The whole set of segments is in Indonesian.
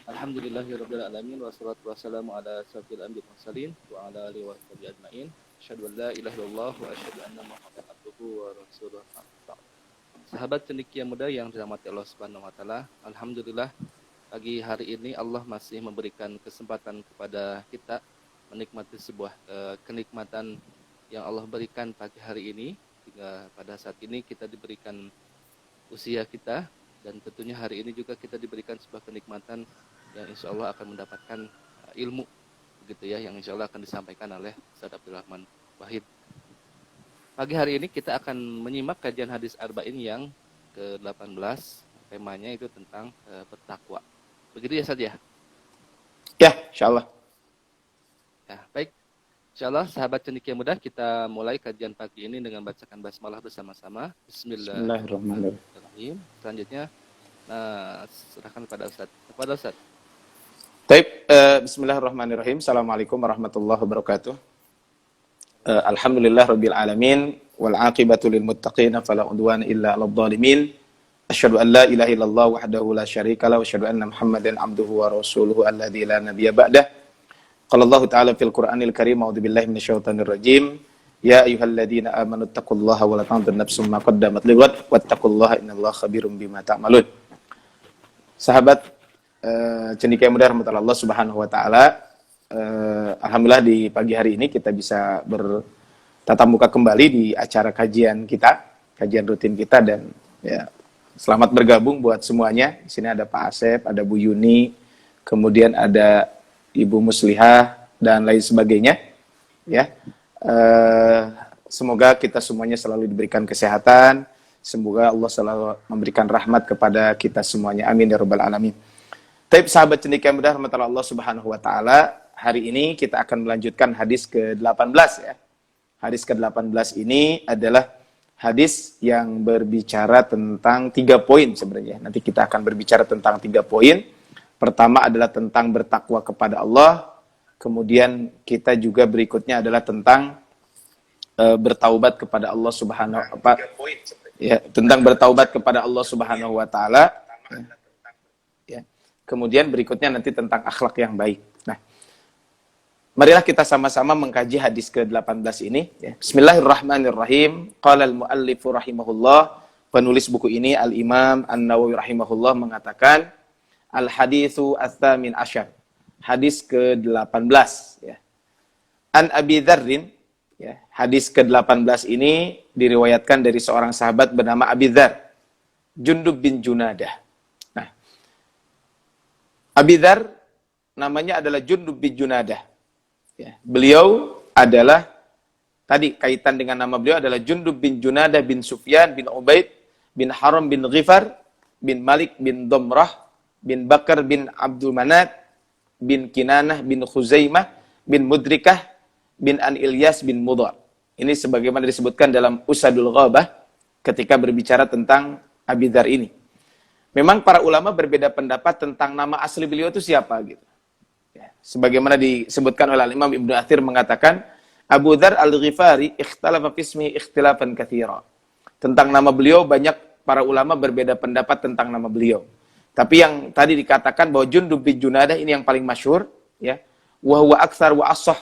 Alhamdulillahirabbil alamin wassalatu wassalamu ala asyrofil anbiya'i wal mursalin wa ala alihi washabihi ajmain. Asyhadu an la ilaha illallah wa asyhadu anna Muhammadan abduhu wa rasuluh. Sahabat cendekia muda yang dirahmati Allah Subhanahu wa taala, alhamdulillah pagi hari ini Allah masih memberikan kesempatan kepada kita menikmati sebuah kenikmatan yang Allah berikan pagi hari ini. Hingga pada saat ini kita diberikan usia kita, dan tentunya hari ini juga kita diberikan sebuah kenikmatan yang insya Allah akan mendapatkan ilmu, begitu ya, yang insya Allah akan disampaikan oleh Ustaz Abdul Rahman Wahid. Pagi hari ini kita akan menyimak kajian hadis arba'in yang ke-18, temanya itu tentang bertakwa. Begitu ya Ustaz ya? Ya, insya Allah. Ya, baik. Insya Allah, sahabat cendekia muda, kita mulai kajian pagi ini dengan bacakan basmalah bersama-sama. Bismillahirrahmanirrahim. Selanjutnya, serahkan kepada Ustaz. Kepada Ustaz. Baik, bismillahirrahmanirrahim. Assalamualaikum warahmatullahi wabarakatuh. Alhamdulillah rabbil alamin wal aqibatu lil muttaqin fala udwana illa 'alal zalimin. Asyhadu an la ilaha illallah wahdahu la syarika lahu wa asyhadu anna Muhammadan 'abduhu wa rasuluhu alladzi la nabiyya ba'dah. Qala Allah Ta'ala fil Qur'anil Karim, a'udzu billahi minasyaitonir rajim. Ya ayyuhalladzina amanu taqullaha wa la tanzur nafsum ma qaddamat lighad wattaqullaha innallaha khabirum bima ta'malun. Sahabat cendekia muda rahmatullah Allah Subhanahu wa taala, alhamdulillah di pagi hari ini kita bisa bertatap muka kembali di acara kajian kita, kajian rutin kita, dan ya, selamat bergabung buat semuanya. Di sini ada Pak Asep, ada Bu Yuni, kemudian ada Ibu Muslihah dan lain sebagainya. Ya, semoga kita semuanya selalu diberikan kesehatan. Semoga Allah selalu memberikan rahmat kepada kita semuanya. Amin ya rabbal alamin. Tapi sahabat cendekia muda rahmatullah Allah Subhanahu wa taala, hari ini kita akan melanjutkan hadis ke-18 ya. Hadis ke-18 ini adalah hadis yang berbicara tentang 3 poin sebenarnya. Nanti kita akan berbicara tentang 3 poin. Pertama adalah tentang bertakwa kepada Allah. Kemudian kita juga berikutnya adalah tentang bertaubat kepada Allah Subhanahu wa taala. Ya, tentang bertaubat kepada Allah Subhanahu wa taala. Ya. Kemudian berikutnya nanti tentang akhlak yang baik. Nah, marilah kita sama-sama mengkaji hadis ke-18 ini ya. Bismillahirrahmanirrahim. Qala al-muallif rahimahullah, penulis buku ini Al-Imam An-Nawawi rahimahullah mengatakan Al-haditsu ats-tsamin asyar. Hadis ke-18 ya. An Abi Dzarrin ya. Hadis ke-18 ini diriwayatkan dari seorang sahabat bernama Abi Dzar, Jundub bin Junadah. Nah, Abi Dzar namanya adalah Jundub bin Junadah. Ya. Beliau adalah, tadi kaitan dengan nama beliau adalah Jundub bin Junadah bin Sufyan bin Ubaid bin Haram bin Ghifar bin Malik bin Domrah bin Bakar bin Abdul Manat bin Kinanah bin Khuzaimah bin Mudrikah bin An Ilyas bin Mudhar. Ini sebagaimana disebutkan dalam Usadul Ghabah ketika berbicara tentang Abi Dzar ini. Memang para ulama berbeda pendapat tentang nama asli beliau itu siapa gitu. Ya, sebagaimana disebutkan oleh Imam Ibnu Athir mengatakan Abu Dzar Al-Ghifari ikhtalafa fi ismihi ikhtilafan katsira. Tentang nama beliau banyak para ulama berbeda pendapat tentang nama beliau. Tapi yang tadi dikatakan bahwa Jundub bin Junadah ini yang paling masyhur ya. Wa huwa aktsar wa ashah.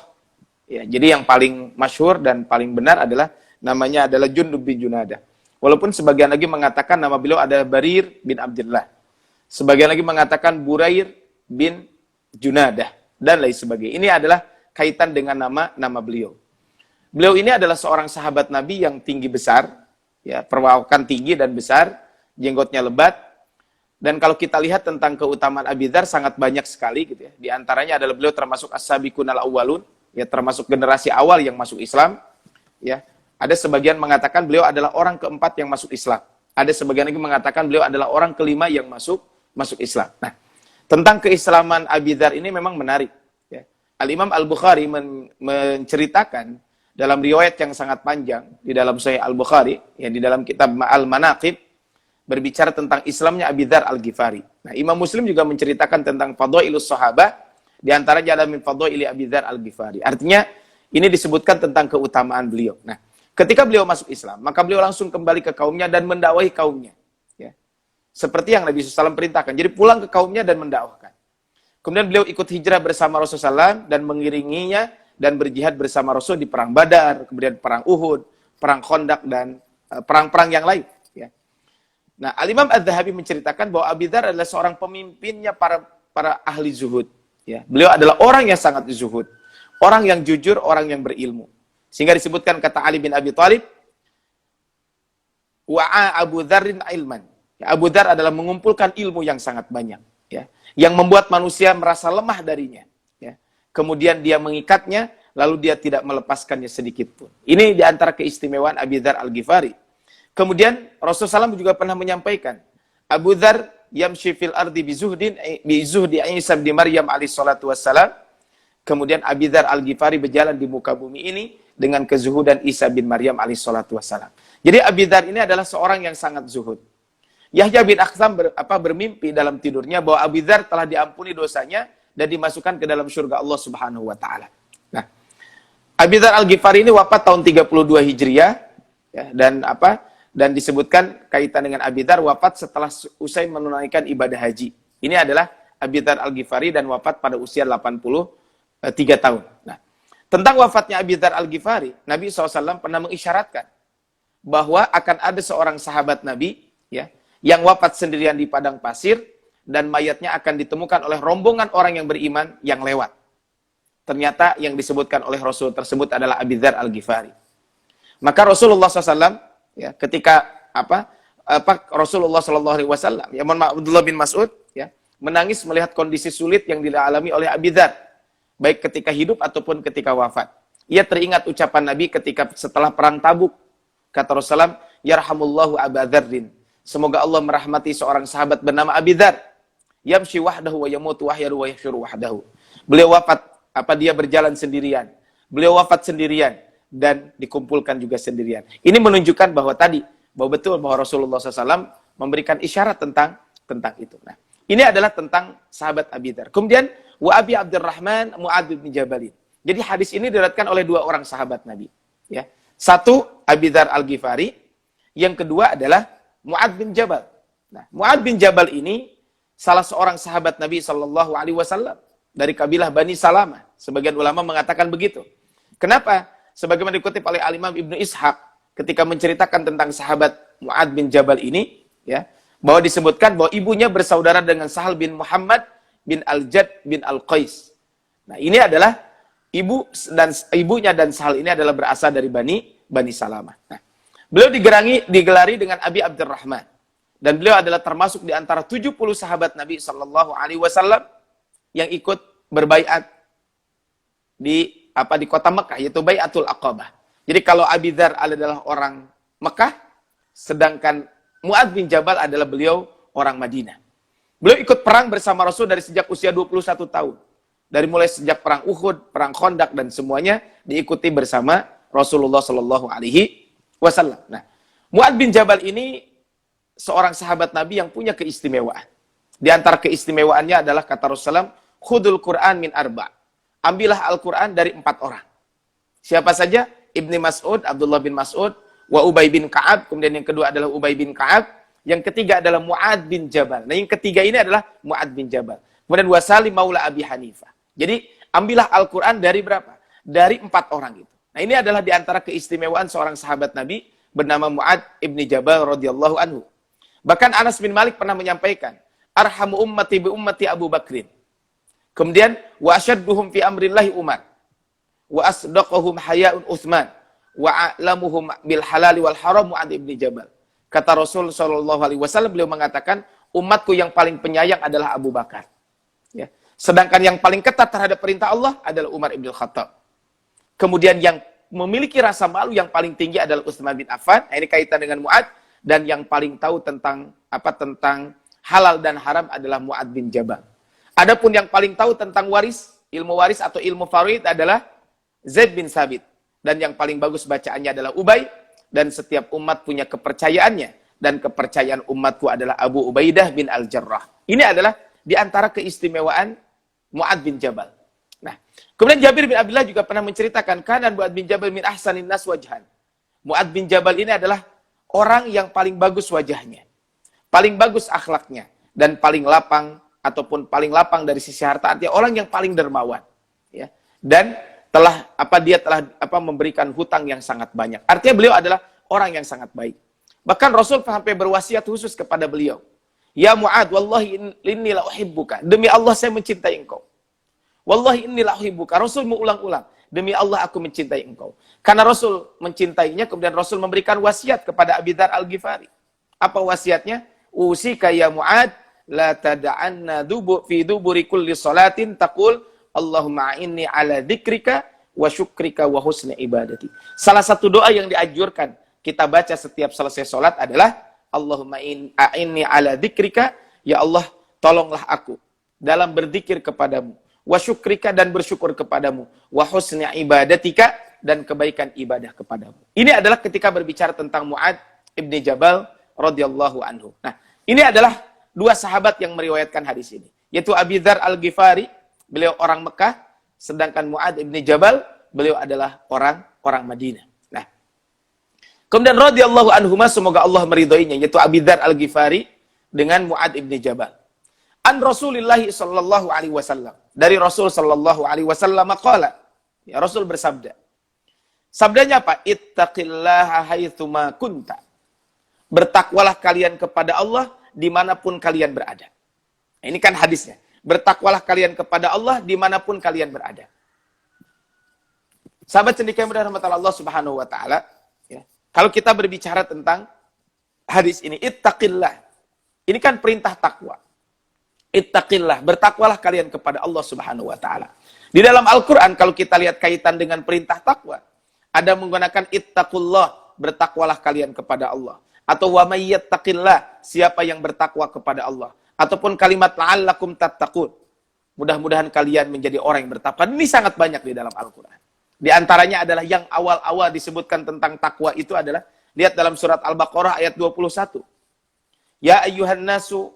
Ya, jadi yang paling masyhur dan paling benar adalah namanya adalah Jundub bin Junadah. Walaupun sebagian lagi mengatakan nama beliau adalah Barir bin Abdullah. Sebagian lagi mengatakan Burair bin Junadah dan lain sebagainya. Ini adalah kaitan dengan nama beliau. Beliau ini adalah seorang sahabat Nabi yang tinggi besar, ya, perawakan tinggi dan besar, jenggotnya lebat. Dan kalau kita lihat tentang keutamaan Abi Dzar sangat banyak sekali gitu ya. Di antaranya adalah beliau termasuk as-sabiqunal awwalun, ya, termasuk generasi awal yang masuk Islam, ya. Ada sebagian mengatakan beliau adalah orang keempat yang masuk Islam. Ada sebagian lagi mengatakan beliau adalah orang kelima yang masuk Islam. Nah, tentang keislaman Abi Dzar ini memang menarik, ya. Al-Imam Al-Bukhari menceritakan dalam riwayat yang sangat panjang di dalam Sahih Al-Bukhari, ya, di dalam kitab Al-Manaqib, berbicara tentang Islamnya Abi Dzar Al-Ghifari. Nah, Imam Muslim juga menceritakan tentang Fadhailus Sahabah, di antaranya adalah min Fadhaili Abi Dzar Al-Ghifari. Artinya, ini disebutkan tentang keutamaan beliau. Nah, ketika beliau masuk Islam, maka beliau langsung kembali ke kaumnya dan mendakwahi kaumnya. Ya. Seperti yang Nabi SAW perintahkan. Jadi pulang ke kaumnya dan mendakwahkan. Kemudian beliau ikut hijrah bersama Rasulullah SAW dan mengiringinya dan berjihad bersama Rasul di perang Badar, kemudian perang Uhud, perang Khandaq dan perang-perang yang lain. Ya. Nah, Al-Imam Az-Zahabi menceritakan bahwa Abi Dzar adalah seorang pemimpinnya para ahli zuhud. Ya. Beliau adalah orang yang sangat zuhud, orang yang jujur, orang yang berilmu. Sehingga disebutkan kata Ali bin Abi Thalib, wa'a Abu Dzarrin ilman. Ya, Abu Dzar adalah mengumpulkan ilmu yang sangat banyak. Ya, yang membuat manusia merasa lemah darinya. Ya. Kemudian dia mengikatnya, lalu dia tidak melepaskannya sedikit pun. Ini diantara keistimewaan Abi Dzar Al-Ghifari. Kemudian Rasulullah SAW juga pernah menyampaikan, Abu Dzar yamshi fil ardi bizuhdi Isa bin Maryam alaihi salatu wassalam. Kemudian Abi Dzar Al-Ghifari berjalan di muka bumi ini dengan kezuhudan Isa bin Maryam alaihi salatu wassalam. Jadi Abi Dzar ini adalah seorang yang sangat zuhud. Yahya bin Akhzam bermimpi dalam tidurnya bahwa Abi Dzar telah diampuni dosanya dan dimasukkan ke dalam surga Allah Subhanahu wa taala. Nah, Abi Dzar Al-Ghifari ini wafat tahun 32 Hijriah ya, dan disebutkan kaitan dengan Abi Dzar wafat setelah usai menunaikan ibadah haji. Ini adalah Abi Dzar Al-Ghifari dan wafat pada usia 83 tahun. Nah, tentang wafatnya Abi Dzar Al-Ghifari, Nabi SAW pernah mengisyaratkan bahwa akan ada seorang sahabat Nabi ya, yang wafat sendirian di padang pasir dan mayatnya akan ditemukan oleh rombongan orang yang beriman yang lewat. Ternyata yang disebutkan oleh Rasul tersebut adalah Abi Dzar Al-Ghifari. Maka Rasulullah SAW ya, ketika Rasulullah SAW ya, Abdullah bin Mas'ud ya, menangis melihat kondisi sulit yang dialami oleh Abi Dzar, baik ketika hidup ataupun ketika wafat. Ia teringat ucapan Nabi ketika setelah perang Tabuk. Kata Rasulullah, yarhamullahu Aba Dzarrin. Semoga Allah merahmati seorang sahabat bernama Abi Dzar. Yamshi wahdahu wa yamutu wahyaru wa yahsyuru wahdahu. Beliau wafat, dia berjalan sendirian. Beliau wafat sendirian dan dikumpulkan juga sendirian. Ini menunjukkan bahwa betul bahwa Rasulullah SAW memberikan isyarat tentang itu. Nah, ini adalah tentang sahabat Abi Dzar. Kemudian wa Abi Abdurrahman Mu'adz bin Jabal. Jadi hadis ini diriwayatkan oleh dua orang sahabat Nabi. Ya. Satu Abi Dzar Al-Ghifari, yang kedua adalah Mu'adz bin Jabal. Nah, Mu'adz bin Jabal ini salah seorang sahabat Nabi SAW dari kabilah Bani Salamah. Sebagian ulama mengatakan begitu. Kenapa? Sebagaimana dikutip oleh Al-Imam Ibnu Ishaq ketika menceritakan tentang sahabat Mu'adz bin Jabal ini, ya, bahwa disebutkan bahwa ibunya bersaudara dengan Sahal bin Muhammad bin Al-Jad bin Al-Qais. Nah, ini adalah ibunya dan Sahal ini adalah berasal dari Bani Salamah. Nah, beliau digelari dengan Abi Abdurrahman. Dan beliau adalah termasuk di antara 70 sahabat Nabi SAW yang ikut berbaiat di kota Mekah, yaitu Baiatul Aqabah. Jadi kalau Abi Dzar adalah orang Mekah, sedangkan Mu'adz bin Jabal adalah beliau orang Madinah. Beliau ikut perang bersama Rasul dari sejak usia 21 tahun. Dari mulai sejak perang Uhud, perang Khandaq dan semuanya diikuti bersama Rasulullah SAW. Nah, Mu'adz bin Jabal ini seorang sahabat Nabi yang punya keistimewaan. Di antara keistimewaannya adalah kata Rasulullah, khudul Quran min arba'. Ambillah Al-Quran dari 4 orang. Siapa saja? Ibni Mas'ud, Abdullah bin Mas'ud, wa Ubay bin Ka'ab, kemudian yang kedua adalah Ubay bin Ka'ab, yang ketiga adalah Mu'adz bin Jabal. Nah, yang ketiga ini adalah Mu'adz bin Jabal. Kemudian Wasalim Maula Abi Hanifah. Jadi, ambillah Al-Quran dari berapa? Dari 4 orang itu. Nah, ini adalah di antara keistimewaan seorang sahabat Nabi bernama Mu'adz ibni Jabal radhiyallahu anhu. Bahkan Anas bin Malik pernah menyampaikan, arhamu ummati bi ummati Abu Bakrin. Kemudian wa asyadduhum fi amrillahi Umar. Wa asdaqahum haya'un Utsman. Wa a'lamuhum bil halali wal haram Mu'adz ibni Jabal. Kata Rasul sallallahu alaihi wasallam, beliau mengatakan, umatku yang paling penyayang adalah Abu Bakar. Ya. Sedangkan yang paling ketat terhadap perintah Allah adalah Umar ibn Khattab. Kemudian yang memiliki rasa malu yang paling tinggi adalah Utsman bin Affan. Nah, ini kaitan dengan Mu'adz. Dan yang paling tahu tentang halal dan haram adalah Mu'adz bin Jabal. Adapun yang paling tahu tentang ilmu waris atau ilmu faraid adalah Zaid bin Sabit. Dan yang paling bagus bacaannya adalah Ubay. Dan setiap umat punya kepercayaannya. Dan kepercayaan umatku adalah Abu Ubaidah bin Al-Jarrah. Ini adalah di antara keistimewaan Mu'adz bin Jabal. Nah, kemudian Jabir bin Abdullah juga pernah menceritakan, kanan Mu'adz bin Jabal min ahsanin nas wajhan. Mu'adz bin Jabal ini adalah orang yang paling bagus wajahnya, paling bagus akhlaknya, dan paling lapang ataupun paling lapang dari sisi harta, artinya orang yang paling dermawan, ya. Dan dia telah memberikan hutang yang sangat banyak. Artinya beliau adalah orang yang sangat baik. Bahkan Rasul sampai berwasiat khusus kepada beliau. Ya Mu'ad, wallahi inni la uhibbuka. Demi Allah saya mencintai engkau. Wallahi inni la uhibbuka. Rasul mengulang-ulang. Demi Allah aku mencintai engkau. Karena Rasul mencintainya, kemudian Rasul memberikan wasiat kepada Abi Dzar Al-Ghifari. Apa wasiatnya? Usika ya Mu'ad, la tada'anna fi duburi kulli salatin taqul Allahumma inni ala dzikrika wa syukrika wa husni ibadati. Salah satu doa yang dianjurkan kita baca setiap selesai salat adalah Allahumma inni ala dzikrika, ya Allah tolonglah aku dalam berzikir kepadamu, wa syukrika dan bersyukur kepadamu, wa husni ibadatika dan kebaikan ibadah kepadamu. Ini adalah ketika berbicara tentang Mu'ad ibni Jabal radhiyallahu anhu. Nah, ini adalah dua sahabat yang meriwayatkan hadis ini, yaitu Abi Dzar Al-Ghifari, beliau orang Mekah, sedangkan Mu'ad ibni Jabal, beliau adalah orang Madinah. Nah, kemudian radhiyallahu anhuma, semoga Allah meridhoinya, yaitu Abi Dzar Al-Ghifari dengan Mu'ad ibni Jabal. An Rasulillah sallallahu alaihi wasallam, dari Rasul sallallahu alaihi wasallam qala, ya Rasul bersabda. Sabdanya apa? Ittaqillaha haitsuma kunta. Bertakwalah kalian kepada Allah dimanapun kalian berada. Ini kan hadisnya. Bertakwalah kalian kepada Allah dimanapun kalian berada. Sahabat cendekia yang dirahmati Allah Subhanahu wa taala, ya. Kalau kita berbicara tentang hadis ini, ittaqillah. Ini kan perintah takwa. Ittaqillah, bertakwalah kalian kepada Allah Subhanahu wa taala. Di dalam Al-Qur'an kalau kita lihat kaitan dengan perintah takwa, ada menggunakan ittaqullah, bertakwalah kalian kepada Allah. Atau wa may yattaqillah, siapa yang bertakwa kepada Allah. Ataupun kalimat la'allakum tattaqun, mudah-mudahan kalian menjadi orang yang bertakwa. Ini sangat banyak di dalam Al-Qur'an. Di antaranya adalah yang awal-awal disebutkan tentang takwa itu adalah, lihat dalam surat Al-Baqarah ayat 21. Ya ayyuhan nasu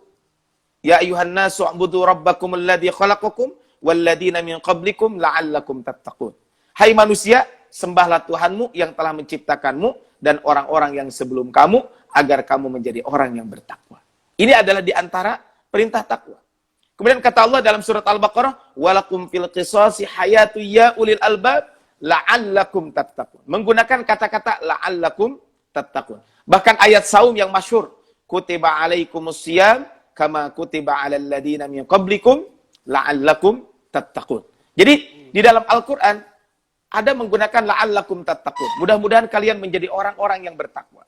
u'budu rabbakum alladzi khalaqakum walladzina min qablikum la'allakum tattaqun. Hai manusia, sembahlah Tuhanmu yang telah menciptakanmu dan orang-orang yang sebelum kamu, agar kamu menjadi orang yang bertakwa. Ini adalah di antara perintah takwa. Kemudian kata Allah dalam surat Al-Baqarah, walakum fil qisasi hayatu ya ulil albab la'allakum tattaqun. Menggunakan kata-kata la'allakum tattaqun. Bahkan ayat saum yang masyhur, kutiba alaikumus syiyam kama kutiba alal ladina min qablikum la'allakum tattaqun. Jadi di dalam Al-Qur'an ada menggunakan la'allakum tattaqun. Mudah-mudahan kalian menjadi orang-orang yang bertakwa.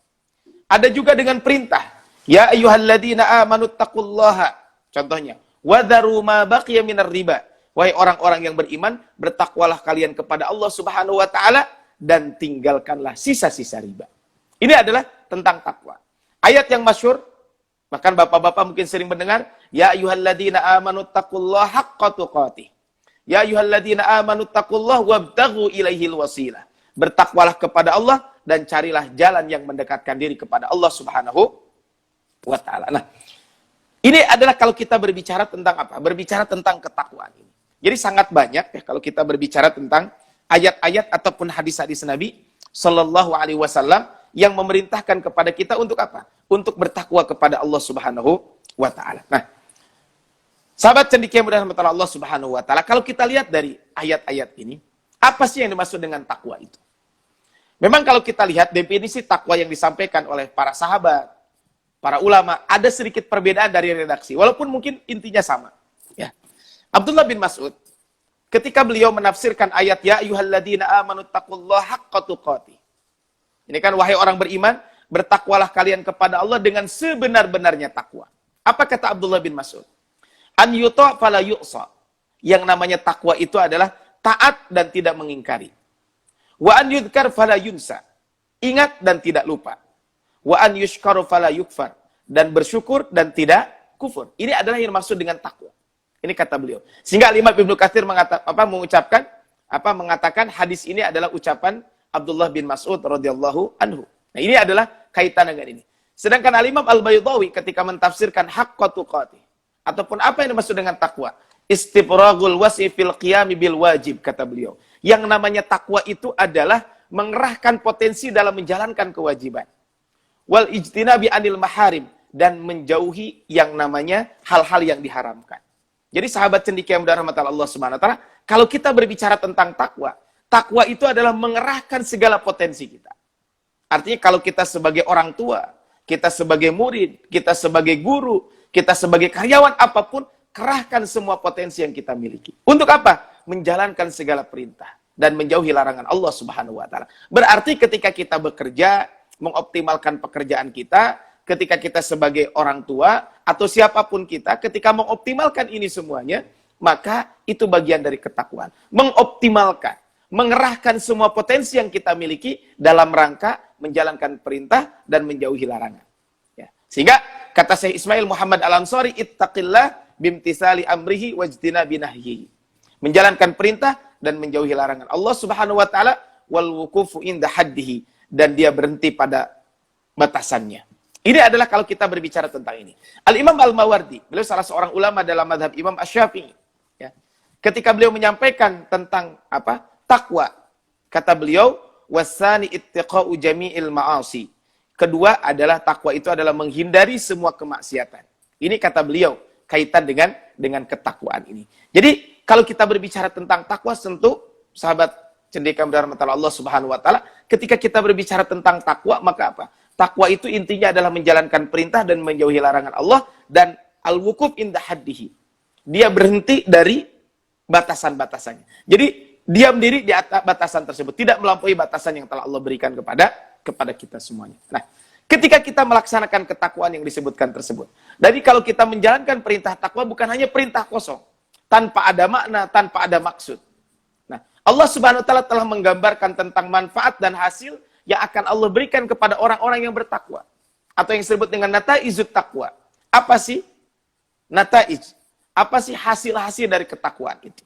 Ada juga dengan perintah, ya ayyuhalladzina amanu taqullaha. Contohnya, wadharu ma baqiya minar riba. Wahai orang-orang yang beriman, bertakwalah kalian kepada Allah Subhanahu wa taala dan tinggalkanlah sisa-sisa riba. Ini adalah tentang takwa. Ayat yang masyhur, bahkan bapak-bapak mungkin sering mendengar, ya ayyuhalladzina amanu taqullaha haqqa tuqatih. Ya ayyuhalladzina amanu taqullaha wabtaghu ilaihil wasilah. Bertakwalah kepada Allah dan carilah jalan yang mendekatkan diri kepada Allah Subhanahu wa taala. Nah, ini adalah kalau kita berbicara tentang apa? Berbicara tentang ketakwaan ini. Jadi sangat banyak ya kalau kita berbicara tentang ayat-ayat ataupun hadis-hadis Nabi sallallahu alaihi wasallam yang memerintahkan kepada kita untuk apa? Untuk bertakwa kepada Allah Subhanahu wa taala. Nah, sahabat cendekia yang dirahmati Allah Subhanahu wa taala, kalau kita lihat dari ayat-ayat ini, apa sih yang dimaksud dengan takwa itu? Memang kalau kita lihat definisi takwa yang disampaikan oleh para sahabat, para ulama, ada sedikit perbedaan dari redaksi, walaupun mungkin intinya sama. Ya. Abdullah bin Mas'ud, ketika beliau menafsirkan ayat ya ayyuhalladzina amanu taqullaha haqqa tuqatih. Ini kan wahai orang beriman, bertakwalah kalian kepada Allah dengan sebenar-benarnya takwa. Apa kata Abdullah bin Mas'ud? An yuta' fala yu'sa. Yang namanya takwa itu adalah taat dan tidak mengingkari. Wa an yudhkar fala yunsa. Ingat dan tidak lupa. Wa an yushkaru fala yukfar. Dan bersyukur dan tidak kufur. Ini adalah yang dimaksud dengan takwa. Ini kata beliau. Sehingga Imam Ibnu Katsir mengatakan hadis ini adalah ucapan Abdullah bin Mas'ud radhiyallahu anhu. Nah, ini adalah kaitan dengan ini. Sedangkan Al-Imam Al-Baydawi ketika mentafsirkan haqqa tuqatih, ataupun apa yang dimaksud dengan takwa, istifragul wasi fil qiyami bil wajib, kata beliau. Yang namanya takwa itu adalah mengerahkan potensi dalam menjalankan kewajiban. Wal ijtinabi anil maharim, dan menjauhi yang namanya hal-hal yang diharamkan. Jadi sahabat cendekia yang mudah rahmat Allah Subhanahu wa taala, kalau kita berbicara tentang takwa, takwa itu adalah mengerahkan segala potensi kita. Artinya kalau kita sebagai orang tua, kita sebagai murid, kita sebagai guru, kita sebagai karyawan apapun, kerahkan semua potensi yang kita miliki. Untuk apa? Menjalankan segala perintah dan menjauhi larangan Allah Subhanahu wa taala. Berarti ketika kita bekerja, mengoptimalkan pekerjaan kita, ketika kita sebagai orang tua atau siapapun kita, ketika mengoptimalkan ini semuanya, maka itu bagian dari ketakwaan. Mengoptimalkan, mengerahkan semua potensi yang kita miliki dalam rangka menjalankan perintah dan menjauhi larangan. Ya. Sehingga kata Syekh Ismail Muhammad Al-Ansari, ittaqillah bimtisali amrihi wajtinabi nahyihi. Menjalankan perintah dan menjauhi larangan Allah Subhanahu wa taala, wal wuqufu inda haddihi, dan dia berhenti pada batasannya. Ini adalah kalau kita berbicara tentang ini. Al-Imam Al-Mawardi, beliau salah seorang ulama dalam mazhab Imam Asy-Syafi'i, ya. Ketika beliau menyampaikan tentang apa? Takwa. Kata beliau, wasani ittiqa'u jami'il ma'asi. Kedua adalah takwa itu adalah menghindari semua kemaksiatan. Ini kata beliau kaitan dengan ketakwaan ini. Jadi kalau kita berbicara tentang takwa, tentu sahabat cendekia rahmat Allah Subhanahu wa taala, ketika kita berbicara tentang takwa, maka apa? Takwa itu intinya adalah menjalankan perintah dan menjauhi larangan Allah, dan al-wuquf inda haddihi. Dia berhenti dari batasan-batasannya. Jadi diam diri di atas batasan tersebut, tidak melampaui batasan yang telah Allah berikan kepada kita semuanya. Nah, ketika kita melaksanakan ketakwaan yang disebutkan tersebut, jadi kalau kita menjalankan perintah takwa bukan hanya perintah kosong, tanpa ada makna, tanpa ada maksud. Nah, Allah Subhanahu wa taala telah menggambarkan tentang manfaat dan hasil yang akan Allah berikan kepada orang-orang yang bertakwa, atau yang disebut dengan nataizut takwa. Apa sih nataiz? Apa sih hasil-hasil dari ketakwaan itu?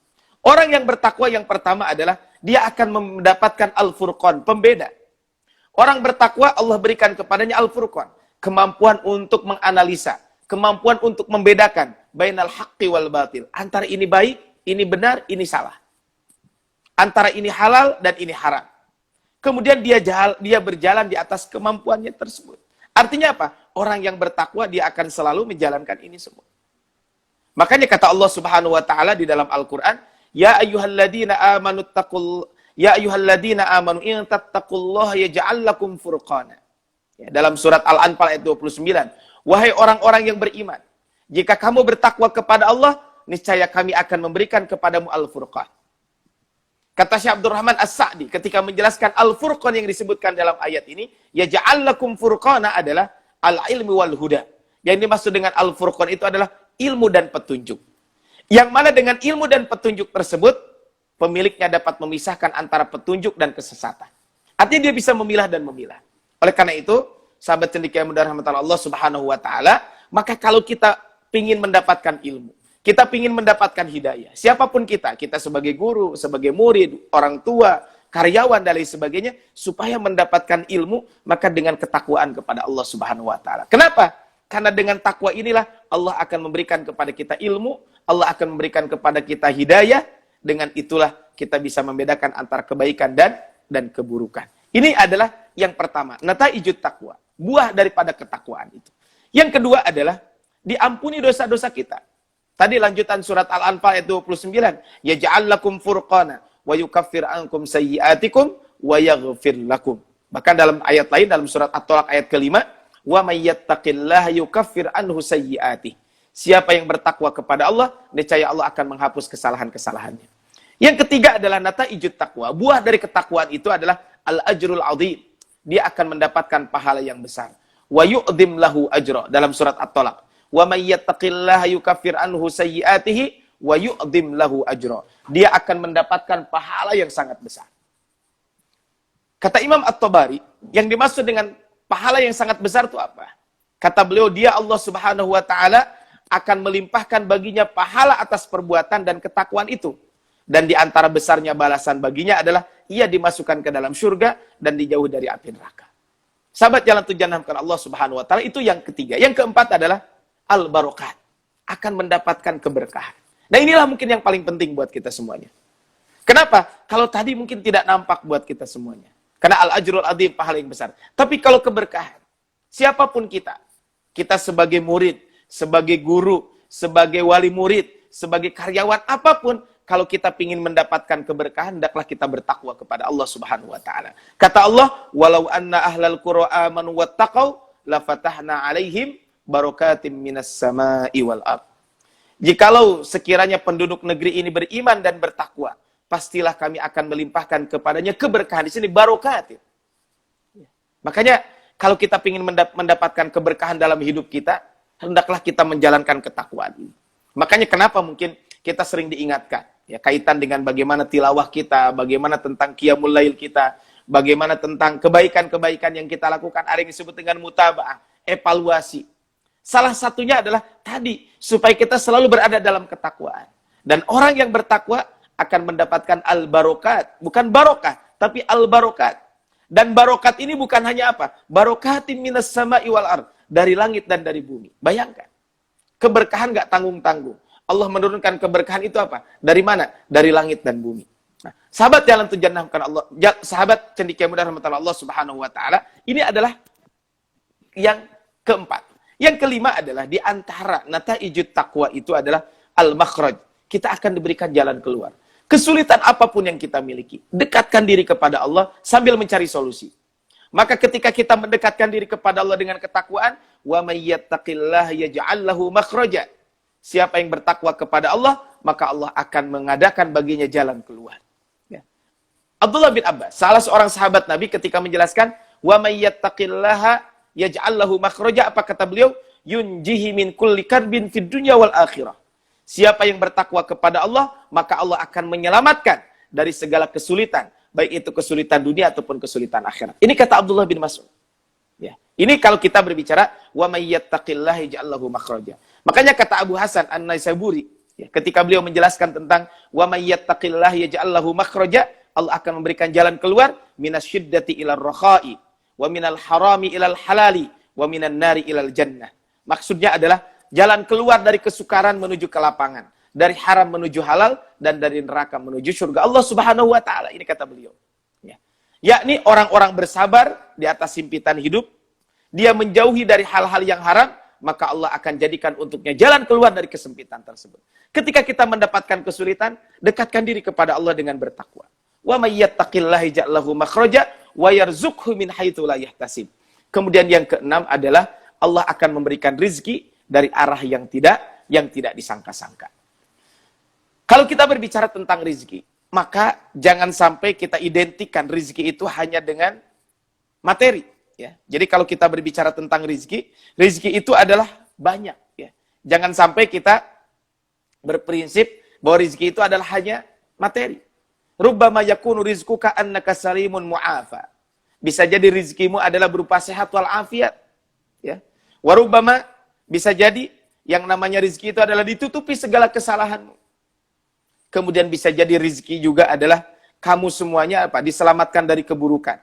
Orang yang bertakwa yang pertama adalah dia akan mendapatkan al-furqan, pembeda. Orang bertakwa Allah berikan kepadanya al-furqan, kemampuan untuk menganalisa, kemampuan untuk membedakan bainal haqqi wal batil. Antara ini baik, ini benar, ini salah. Antara ini halal dan ini haram. Kemudian dia berjalan di atas kemampuannya tersebut. Artinya apa? Orang yang bertakwa dia akan selalu menjalankan ini semua. Makanya kata Allah Subhanahu wa taala di dalam Al-Qur'an, ya ayyuhalladzina amanu in tattaqullaha yaj'al lakum furqana. Ya, dalam surat Al-Anfal ayat 29. Wahai orang-orang yang beriman, jika kamu bertakwa kepada Allah, niscaya kami akan memberikan kepadamu al-furqan. Kata Syekh Abdurrahman As-Sa'di ketika menjelaskan al-furqan yang disebutkan dalam ayat ini, yaj'al lakum furqana adalah al-ilmi wal huda. Yang dimaksud dengan al-furqan itu adalah ilmu dan petunjuk. Yang mana dengan ilmu dan petunjuk tersebut, pemiliknya dapat memisahkan antara petunjuk dan kesesatan. Artinya dia bisa memilah dan memilah. Oleh karena itu, sahabat cendekia yang mudah rahmat Allah Subhanahu wa taala, maka kalau kita ingin mendapatkan ilmu, kita ingin mendapatkan hidayah, siapapun kita sebagai guru, sebagai murid, orang tua, karyawan dan lain sebagainya, supaya mendapatkan ilmu, maka dengan ketakwaan kepada Allah Subhanahu wa taala. Kenapa? Karena dengan takwa inilah Allah akan memberikan kepada kita ilmu, Allah akan memberikan kepada kita hidayah. Dengan itulah kita bisa membedakan antara kebaikan dan keburukan. Ini adalah yang pertama, nataijut takwa, buah daripada ketakwaan itu. Yang kedua adalah diampuni dosa-dosa kita. Tadi lanjutan surat Al-Anfal ayat 29, yaj'al lakum furqana wa yukaffir ankum sayyi'atikum wa yaghfir lakum. Bahkan dalam ayat lain dalam surat At-Tolak ayat kelima, wa may yattaqillaha yukaffir anhu sayyi'atihi. Siapa yang bertakwa kepada Allah, niscaya Allah akan menghapus kesalahan-kesalahannya. Yang ketiga adalah nataijut takwa. Buah dari ketakwaan itu adalah al-ajrul azim. Dia akan mendapatkan pahala yang besar. Wa yu'dhim lahu ajra dalam surat At-Talaq. Wa may yattaqillaha yukaffir anhu sayyi'atihi wa yu'dhim lahu ajra. Dia akan mendapatkan pahala yang sangat besar. Kata Imam At-Tabari, yang dimaksud dengan pahala yang sangat besar itu apa? Kata beliau, dia Allah Subhanahu wa taala akan melimpahkan baginya pahala atas perbuatan dan ketakwaan itu. Dan di antara besarnya balasan baginya adalah ia dimasukkan ke dalam surga dan dijauh dari api neraka. Sahabat jalan tujuan Allah Subhanahu wa taala, itu yang ketiga. Yang keempat adalah al-barokat, akan mendapatkan keberkahan. Nah, inilah mungkin yang paling penting buat kita semuanya. Kenapa? Kalau tadi mungkin tidak nampak buat kita semuanya. Karena al-ajrul azim, pahala yang besar. Tapi kalau keberkahan, siapapun kita sebagai murid, sebagai guru, sebagai wali murid, sebagai karyawan apapun, kalau kita ingin mendapatkan keberkahan, hendaklah kita bertakwa kepada Allah Subhanahu wa taala. Kata Allah, "Walau anna ahlal qura amanu wattaqau lafatahna 'alaihim barakatim minas sama'i wal ard." Jikalau sekiranya penduduk negeri ini beriman dan bertakwa, pastilah kami akan melimpahkan kepadanya keberkahan. Di sini barokat. Makanya kalau kita ingin mendapatkan keberkahan dalam hidup kita, hendaklah kita menjalankan ketakwaan ini. Makanya kenapa mungkin kita sering diingatkan, ya, kaitan dengan bagaimana tilawah kita, bagaimana tentang qiyamul lail kita, bagaimana tentang kebaikan-kebaikan yang kita lakukan, ada yang disebut dengan mutaba'ah, evaluasi. Salah satunya adalah tadi, supaya kita selalu berada dalam ketakwaan. Dan orang yang bertakwa akan mendapatkan al-barokat. Bukan barokah, tapi al-barokat. Dan barokat ini bukan hanya apa? Barokatim minas sama'i wal ard. Dari langit dan dari bumi. Bayangkan. Keberkahan gak tanggung-tanggung. Allah menurunkan keberkahan itu apa? Dari mana? Dari langit dan bumi. Nah, sahabat jalan tujuan Allah, sahabat cendekia mudah rahmatullah Allah Subhanahu wa taala, ini adalah yang keempat. Yang kelima adalah di antara nataijut takwa itu adalah al-makhraj. Kita akan diberikan jalan keluar. Kesulitan apapun yang kita miliki, dekatkan diri kepada Allah sambil mencari solusi. Maka ketika kita mendekatkan diri kepada Allah dengan ketakwaan, wa may yattaqillaha yaj'al lahu makhraja. Siapa yang bertakwa kepada Allah, maka Allah akan mengadakan baginya jalan keluar. Ya. Abdullah bin Abbas, salah seorang sahabat Nabi ketika menjelaskan, wa may yattaqillaha yaj'al lahu makhraja, apa kata beliau? Yunjihi min kulli karbin fid dunya wal akhirah. Siapa yang bertakwa kepada Allah, maka Allah akan menyelamatkan dari segala kesulitan, baik itu kesulitan dunia ataupun kesulitan akhirat. Ini kata Abdullah bin Mas'ud. Ya. Ini kalau kita berbicara wa may yattaqillaha yaj'al lahu makhraja. Makanya kata Abu Hasan An-Naisaburi, ya, ketika beliau menjelaskan tentang wa may yattaqillaha yaj'al lahu makhraja, Allah akan memberikan jalan keluar minasyiddati ilal rakha'i wa minal harami ilal halali wa minan nari ilal jannah. Maksudnya adalah jalan keluar dari kesukaran menuju ke lapangan, dari haram menuju halal, dan dari neraka menuju surga Allah Subhanahu wa taala. Ini kata beliau. Ya. Yakni orang-orang bersabar di atas himpitan hidup, dia menjauhi dari hal-hal yang haram, maka Allah akan jadikan untuknya jalan keluar dari kesempitan tersebut. Ketika kita mendapatkan kesulitan, dekatkan diri kepada Allah dengan bertakwa. Wa may yattaqillaha yaj'al lahu makhraja wa yarzuqhu min haitsu la yahtasib. Kemudian yang keenam adalah Allah akan memberikan rizki dari arah yang tidak disangka-sangka. Kalau kita berbicara tentang rizki, maka jangan sampai kita identikan rizki itu hanya dengan materi. Ya. Jadi kalau kita berbicara tentang rizki itu adalah banyak. Ya. Jangan sampai kita berprinsip bahwa rizki itu adalah hanya materi. Rubbama yakunu rizquka annaka salimun mu'afa. Bisa jadi rizkimu adalah berupa sehat wal afiat. Ya. Warubbama bisa jadi yang namanya rizki itu adalah ditutupi segala kesalahanmu. Kemudian bisa jadi rizki juga adalah kamu semuanya apa? Diselamatkan dari keburukan.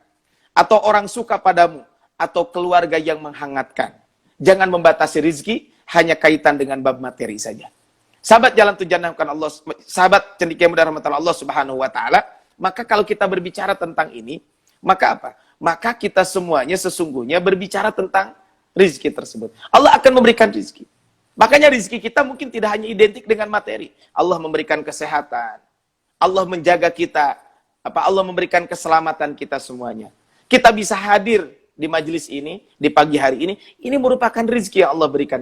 Atau orang suka padamu. Atau keluarga yang menghangatkan. Jangan membatasi rizki hanya kaitan dengan bab materi saja. Sahabat jalan tujuan Allah, sahabat cendekia mudah rahmatullah Allah Subhanahu wa taala, maka kalau kita berbicara tentang ini, maka apa? Maka kita semuanya sesungguhnya berbicara tentang rizki tersebut. Allah akan memberikan rizki. Makanya rizki kita mungkin tidak hanya identik dengan materi. Allah memberikan kesehatan. Allah menjaga kita. Allah memberikan keselamatan kita semuanya. Kita bisa hadir di majelis ini, di pagi hari ini merupakan rizki yang Allah berikan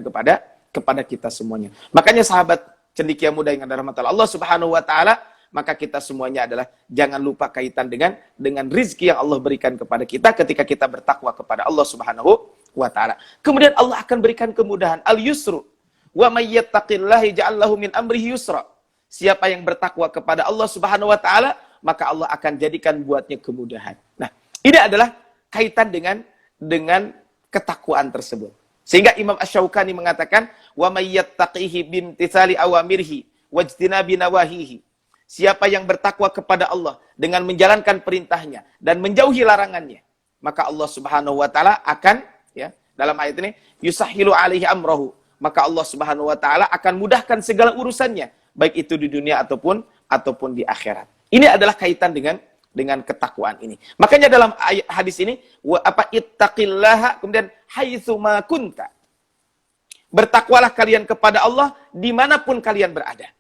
kepada kita semuanya. Makanya sahabat cendekia muda yang ada rahmatullah Allah Subhanahu wa taala, maka kita semuanya adalah jangan lupa kaitan dengan rizki yang Allah berikan kepada kita ketika kita bertakwa kepada Allah Subhanahu wa taala. Kemudian Allah akan berikan kemudahan, al-yusru. Wa may yattaqillaha yaj'al lahu min amrihi yusra. Siapa yang bertakwa kepada Allah Subhanahu wa taala, maka Allah akan jadikan buatnya kemudahan. Nah, ini adalah kaitan dengan ketakwaan tersebut. Sehingga Imam Asy-Syaukani mengatakan, wa may yattaqihi bimtitsali awamirhi wajtinabi nawahihi. Siapa yang bertakwa kepada Allah dengan menjalankan perintahnya dan menjauhi larangannya, maka Allah Subhanahu wa taala akan, ya, dalam ayat ini, yusahhilu alaihi amrahu. Maka Allah Subhanahu wa taala akan mudahkan segala urusannya, baik itu di dunia ataupun di akhirat. Ini adalah kaitan dengan ketakwaan ini. Makanya dalam hadis ini, ittaqillaha, kemudian haitsu ma kunta. Bertakwalah kalian kepada Allah dimanapun kalian berada.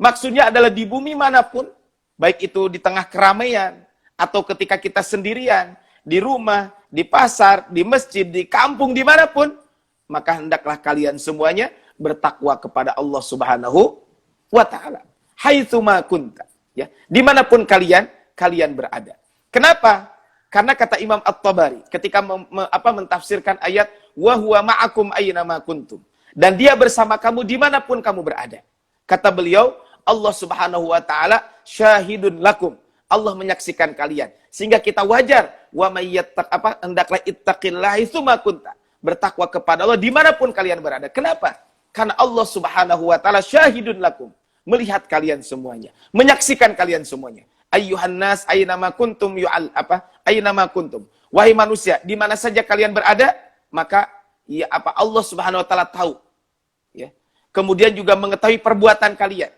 Maksudnya adalah di bumi manapun, baik itu di tengah keramaian, atau ketika kita sendirian, di rumah, di pasar, di masjid, di kampung, dimanapun, maka hendaklah kalian semuanya bertakwa kepada Allah Subhanahu wa Ta'ala. Haitsuma kunta. Ya, dimanapun kalian berada. Kenapa? Karena kata Imam At-Tabari ketika mentafsirkan ayat wa huwa ma'akum aynama kuntum, dan dia bersama kamu dimanapun kamu berada. Kata beliau, Allah Subhanahu wa Ta'ala syahidun lakum. Allah menyaksikan kalian. Sehingga kita wajar wa may hendaklah ittaqillahi tsumma kunta. Bertakwa kepada Allah dimanapun kalian berada. Kenapa? Karena Allah Subhanahu wa Ta'ala syahidun lakum. Melihat kalian semuanya, menyaksikan kalian semuanya. Ayyuhan nas aynama kuntum aynama kuntum. Wahai manusia, di mana saja kalian berada, maka Allah Subhanahu wa Ta'ala tahu. Ya. Kemudian juga mengetahui perbuatan kalian.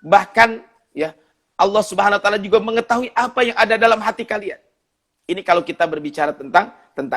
Bahkan ya, Allah Subhanahu wa Ta'ala juga mengetahui apa yang ada dalam hati kalian. Ini kalau kita berbicara tentang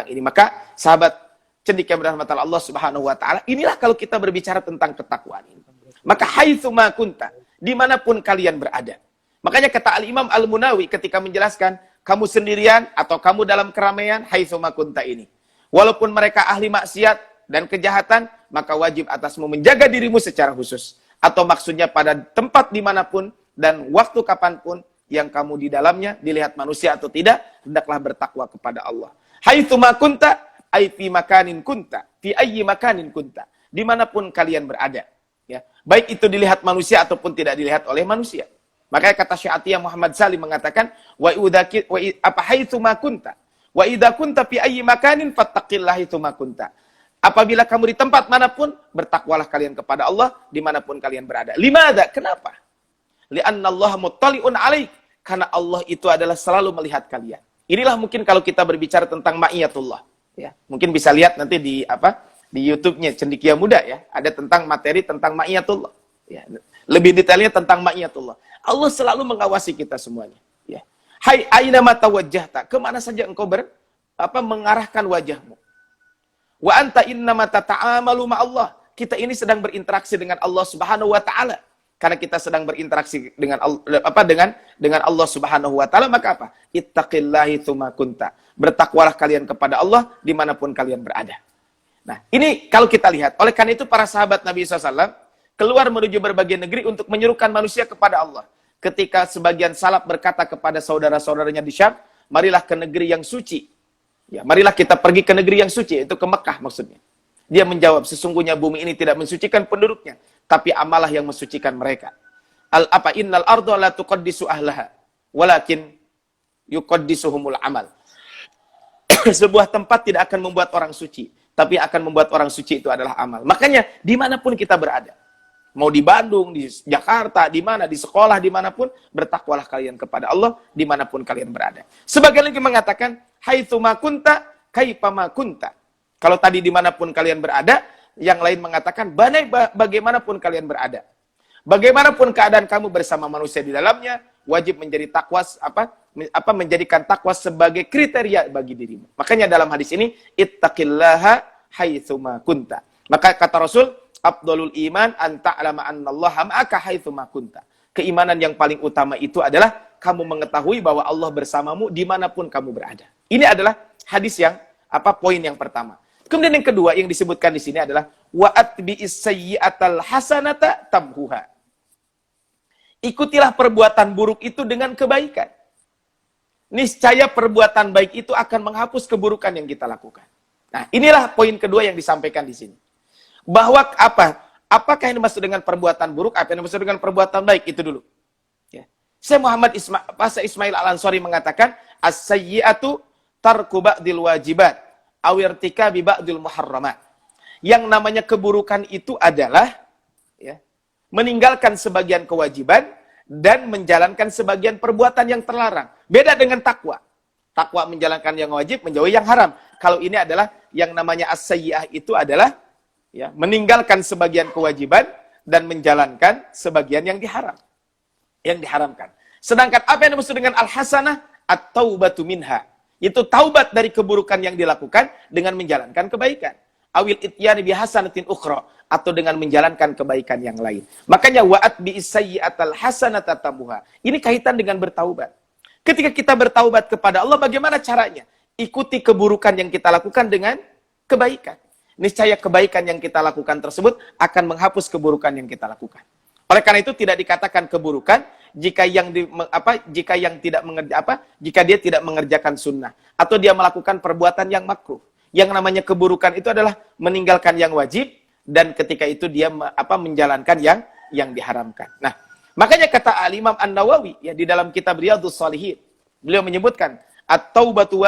ini. Maka sahabat cendekia berahmat Allah Subhanahu wa Ta'ala, inilah kalau kita berbicara tentang ketakwaan ini. Maka haitsuma kunta, dimanapun kalian berada. Makanya kata Al-Imam Al-Munawi ketika menjelaskan kamu sendirian atau kamu dalam keramaian, haitsuma kunta ini. Walaupun mereka ahli maksiat dan kejahatan, maka wajib atasmu menjaga dirimu secara khusus. Atau maksudnya pada tempat dimanapun dan waktu kapanpun yang kamu di dalamnya, dilihat manusia atau tidak, hendaklah bertakwa kepada Allah. Haitsuma kunta, ai fi makanin kunta, fi ayyi makanin kunta. Dimanapun kalian berada. Ya. Baik itu dilihat manusia ataupun tidak dilihat oleh manusia. Makanya kata Syaitiyah Muhammad Salim mengatakan, wa haitsuma kunta, wa idza kunta fi ayyi makanin fattaqillahi tsumma kunta. Apabila kamu di tempat manapun, bertakwalah kalian kepada Allah dimanapun kalian berada. Limadza? Kenapa? Li'anna Allah muttali'un alaik. Karena Allah itu adalah selalu melihat kalian. Inilah mungkin kalau kita berbicara tentang ma'iyatullah. Ya, mungkin bisa lihat nanti di YouTube-nya Cendekia Muda ya. Ada tentang materi tentang ma'iyatullah. Ya, lebih detailnya tentang ma'iyatullah. Allah selalu mengawasi kita semuanya. Ya. Hai aina mata wajjahta. Kemana saja engkau mengarahkan wajahmu. Wa anta innama tata'amalu ma'allah. Kita ini sedang berinteraksi dengan Allah Subhanahu wa Ta'ala. Karena kita sedang berinteraksi dengan Allah Subhanahu wa Ta'ala, maka apa? Ittaqillahi tsumma kunta. Bertakwalah kalian kepada Allah dimanapun kalian berada. Nah, ini kalau kita lihat. Oleh karena itu para sahabat Nabi SAW keluar menuju berbagai negeri untuk menyerukan manusia kepada Allah. Ketika sebagian salaf berkata kepada saudara-saudaranya di Syam, marilah ke negeri yang suci. Ya, marilah kita pergi ke negeri yang suci, itu ke Mekah maksudnya. Dia menjawab, sesungguhnya bumi ini tidak mensucikan penduduknya, tapi amalah yang mensucikan mereka. Innal arda la tuqaddisu ahlaha, walakin yuqaddisuhumul amal. Sebuah tempat tidak akan membuat orang suci, tapi akan membuat orang suci itu adalah amal. Makanya dimanapun kita berada, mau di Bandung, di Jakarta, di mana, di sekolah, dimanapun, bertakwalah kalian kepada Allah dimanapun kalian berada. Sebagian lagi mengatakan, haitsuma kunta, kaipama kunta. Kalau tadi dimanapun kalian berada, yang lain mengatakan, bagaimanapun kalian berada. Bagaimanapun keadaan kamu bersama manusia di dalamnya, wajib menjadi takwa, menjadikan takwa sebagai kriteria bagi dirimu. Makanya dalam hadis ini, ittaqillaha haitsuma kunta. Maka kata Rasul, afdhalul iman an ta'lama annallaha ma'aka haitsuma kunta. Keimanan yang paling utama itu adalah kamu mengetahui bahwa Allah bersamamu dimanapun kamu berada. Ini adalah hadis yang poin yang pertama. Kemudian yang kedua yang disebutkan di sini adalah wa atbi'is sayyi'atal hasanata tamhuha. Ikutilah perbuatan buruk itu dengan kebaikan. Niscaya perbuatan baik itu akan menghapus keburukan yang kita lakukan. Nah, inilah poin kedua yang disampaikan di sini. Bahwa apakah yang dimaksud dengan perbuatan buruk, apa yang dimaksud dengan perbuatan baik, itu dulu. Ya. Syekh Muhammad Ismail Al-Ansari mengatakan, as-sayyi'atu tarku ba'dil wajibat, awirtika bi ba'dil muharramat. Yang namanya keburukan itu adalah ya, meninggalkan sebagian kewajiban dan menjalankan sebagian perbuatan yang terlarang. Beda dengan takwa. Takwa menjalankan yang wajib, menjauhi yang haram. Kalau ini adalah yang namanya as-sayyi'ah itu adalah ya, meninggalkan sebagian kewajiban dan menjalankan sebagian yang diharamkan. Sedangkan apa yang dimaksud dengan al-hasanah, at-taubatu minha. Itu taubat dari keburukan yang dilakukan dengan menjalankan kebaikan. awil ityani bihasanatin ukhra, atau dengan menjalankan kebaikan yang lain. Makanya wa'at bi'isayyi'atal hasanata tamuha. Ini kaitan dengan bertaubat. Ketika kita bertaubat kepada Allah, bagaimana caranya? Ikuti keburukan yang kita lakukan dengan kebaikan. Niscaya kebaikan yang kita lakukan tersebut akan menghapus keburukan yang kita lakukan. Oleh karena itu tidak dikatakan keburukan jika jika dia tidak mengerjakan sunnah atau dia melakukan perbuatan yang makruh. Yang namanya keburukan itu adalah meninggalkan yang wajib dan ketika itu dia menjalankan yang diharamkan. Nah, makanya kata Al-Imam An-Nawawi ya di dalam kitab Riyadhus Shalihin, beliau menyebutkan at-taubatu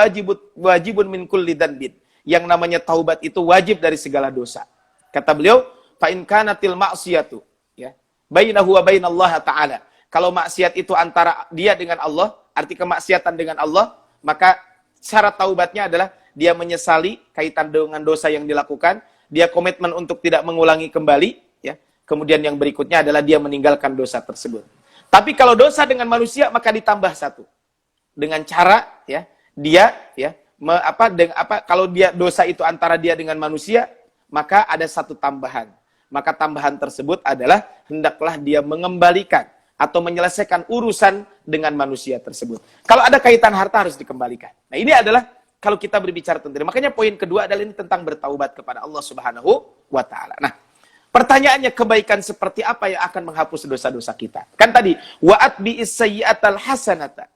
wajibun min kulli dzanbin. Yang namanya taubat itu wajib dari segala dosa. Kata beliau, fa in kanatil ma'siyatu ya, bainahu wa bainallah ta'ala. Kalau maksiat itu antara dia dengan Allah, arti kemaksiatan dengan Allah, maka syarat taubatnya adalah dia menyesali kaitan dengan dosa yang dilakukan, dia komitmen untuk tidak mengulangi kembali, ya. Kemudian yang berikutnya adalah dia meninggalkan dosa tersebut. Tapi kalau dosa dengan manusia maka ditambah satu. Dengan cara ya, dia ya kalau dia dosa itu antara dia dengan manusia, maka ada satu tambahan. Maka tambahan tersebut adalah hendaklah dia mengembalikan atau menyelesaikan urusan dengan manusia tersebut. Kalau ada kaitan harta harus dikembalikan. Nah, ini adalah kalau kita berbicara tentang. Makanya poin kedua adalah ini tentang bertaubat kepada Allah Subhanahu wa taala. Nah, pertanyaannya kebaikan seperti apa yang akan menghapus dosa-dosa kita? Kan tadi wa'at bi'is sayyi'atal hasanata.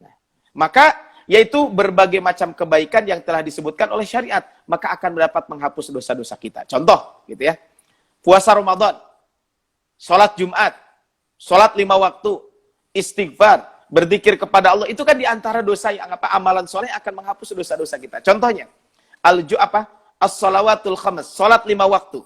Nah, maka yaitu berbagai macam kebaikan yang telah disebutkan oleh syariat, maka akan dapat menghapus dosa-dosa kita. Contoh, gitu ya. Puasa Ramadan, sholat Jumat, sholat 5 waktu, istighfar, berzikir kepada Allah, itu kan diantara dosa yang amalan soleh akan menghapus dosa-dosa kita. Contohnya, as-shalawatul khams, sholat 5 waktu,